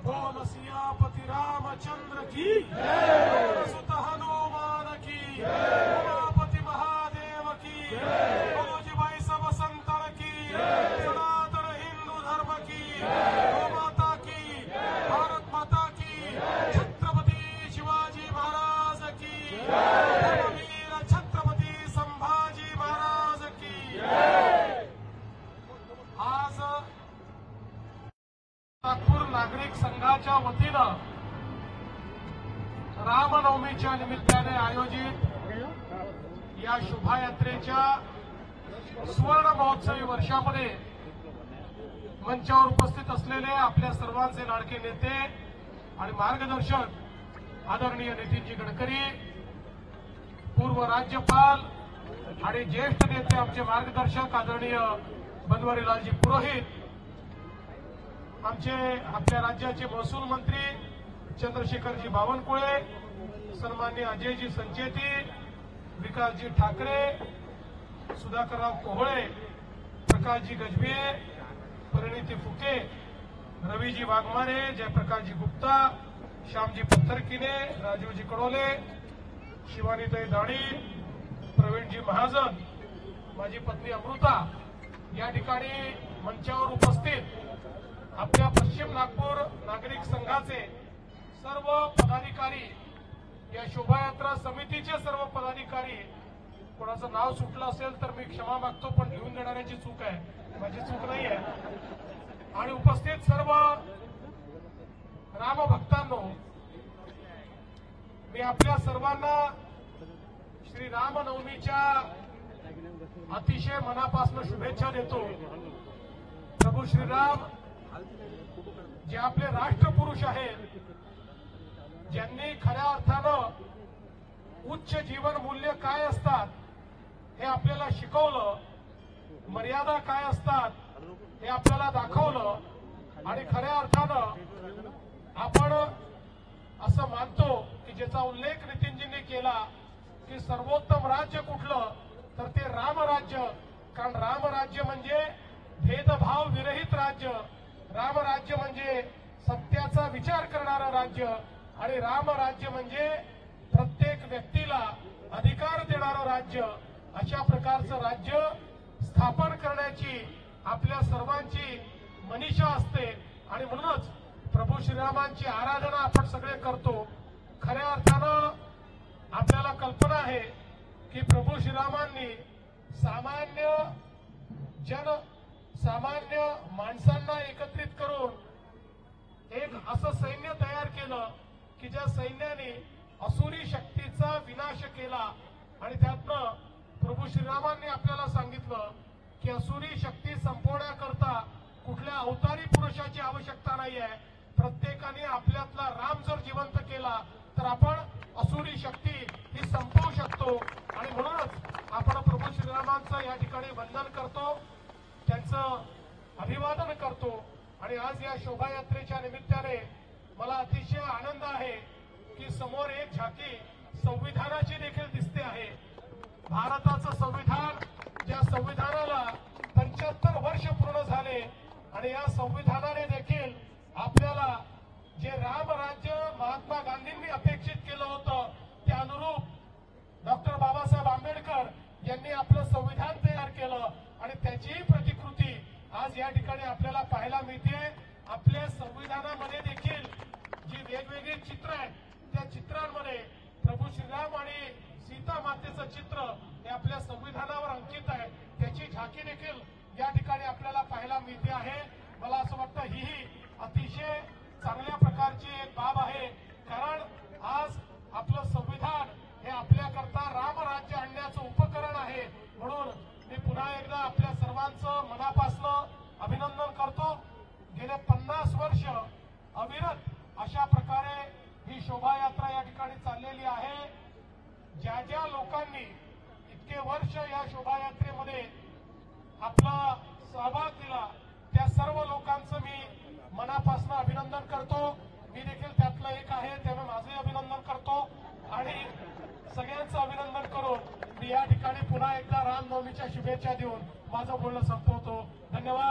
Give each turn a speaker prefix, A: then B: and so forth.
A: बोल सियापति रामचंद्र की बोल सुत हनुमान की उमापति महादेव की फौजीभाई सब संतन की सनातन हिंदू धर्म की गौ माता की भारत माता की छत्रपति शिवाजी महाराज की धर्मवीर छत्रपति संभाजी महाराज की। आज नागपूर नागरिक संघाच्या वतीनं रामनवमीच्या निमित्ताने आयोजित या शोभायात्रेच्या सुवर्ण महोत्सवी वर्षामध्ये मंचावर उपस्थित असलेले आपल्या सर्वांचे लाडके नेते आणि मार्गदर्शक आदरणीय नितीनजी गडकरी, पूर्व राज्यपाल आणि ज्येष्ठ नेते आमचे मार्गदर्शक आदरणीय बनवारीलालजी पुरोहित, आमचे आपल्या राज्याचे महसूल मंत्री चंद्रशेखरजी बावनकुळे, सन्माननीय अजयजी संचेती, विकासजी ठाकरे, सुधाकरराव कोहळे, प्रकाशजी गजबिये, परिणिती फुके, रवीजी वाघमारे, जयप्रकाशजी गुप्ता, श्यामजी पत्थरकिने, राजीवजी कडोले, शिवानीताई दाणी, प्रवीणजी महाजन, माझी पत्नी अमृता, या ठिकाणी मंचावर उपस्थित आपल्या पश्चिम नागपूर नागरिक संघाचे सर्व पदाधिकारी, या शोभायात्रा समितीचे सर्व पदाधिकारी, कोणाचं नाव सुटलं असेल तर मी क्षमा मागतो, पण लिहून देणाऱ्याची चूक आहे, माझी चूक नाही आहे, आणि उपस्थित सर्व रामभक्तांनो, मी आपल्या सर्वांना श्री रामनवमीच्या अतिशय मनापासून शुभेच्छा देतो। प्रभू श्रीराम जे आपले राष्ट्रपुरुष आहेत, ज्यांनी खऱ्या अर्थानं उच्च जीवन मूल्य काय असतात हे आपल्याला शिकवलं, मर्यादा काय असतात हे आपल्याला दाखवलं, आणि खऱ्या अर्थानं आपण असं मानतो की ज्याचा उल्लेख नितीनजींनी केला की सर्वोत्तम राज्य कुठलं तर ते रामराज्य, कारण रामराज्य म्हणजे भेदभाव विरहित राज्य, रामराज्य म्हणजे सत्याचा विचार करणारं राज्य, आणि रामराज्य म्हणजे प्रत्येक व्यक्तीला अधिकार देणारं राज्य। अशा प्रकारचं राज्य स्थापन करण्याची आपल्या सर्वांची मनीषा असते, आणि म्हणूनच प्रभू श्रीरामांची आराधना आपण सगळे करतो। खऱ्या अर्थानं आपल्याला कल्पना आहे की प्रभू श्रीरामांनी सामान्य माणसांना एकत्रित करून एक असं सैन्य तयार केलं की ज्या सैन्याने असुरी शक्तीचा विनाश केला, आणि त्यातनं प्रभू श्रीरामांनी आपल्याला सांगितलं की असुरी शक्ती संपवण्याकरता कुठल्या अवतारी पुरुषाची आवश्यकता नाही आहे, प्रत्येकाने आपल्यातला राम जर जिवंत केला तर आपण असुरी शक्ती ही संपवू शकतो। आणि म्हणूनच आपण प्रभू श्रीरामांचं या ठिकाणी वंदन करतो, त्यांचं अभिवादन करतो। आणि आज या शोभायात्रेच्या निमित्ताने मला अतिशय आनंद आहे की समोर एक झाकी संविधानाची देखील दिसते आहे। भारताचं संविधान, ज्या संविधानाला 75 वर्ष पूर्ण झाले, आणि या संविधानाने देखील आपल्याला जे रामराज्य महात्मा गांधींनी अपेक्षित केलं होतं त्या अनुरूप डॉक्टर बाबासाहेब आंबेडकर यांनी आपलं संविधान तयार केलं, आणि त्याचीही प्रतिकृती आज या ठिकाणी आपल्याला पाहायला मिळते। आपल्या संविधानामध्ये देखील जी वेगवेगळी चित्र आहेत त्या चित्रांमध्ये प्रभू श्रीराम आणि सीता मातेचं चित्र हे आपल्या संविधानावर अंकित आहे, त्याची झाकी देखील या ठिकाणी आपल्याला पाहायला मिळते आहे। मला असं वाटतं ही अतिशय चांगल्या प्रकारची एक बाब आहे, कारण आज आपलं संविधान हे आपल्याकरता रामराज्य आणण्याचं उपकरण आहे। म्हणून मी पुन्हा एकदा आपल्या सर्वांचं मनापासून अभिनंदन करतो। गेले 50 वर्ष अविरत अशा प्रकारे ही शोभायात्रा या ठिकाणी चाललेली आहे। ज्या ज्या लोकांनी इतके वर्ष या शोभायात्रेमध्ये आपला सहभाग दिला त्या सर्व लोकांचं मी मनापासून अभिनंदन करतो। मी देखील त्यातलं एक आहे, त्यामुळे माझंही अभिनंदन करतो, आणि सगळ्यांचं अभिनंदन करून मी या ठिकाणी पुन्हा एकदा रामनवमीच्या शुभेच्छा देऊन माझं बोलणं संपवतो। धन्यवाद।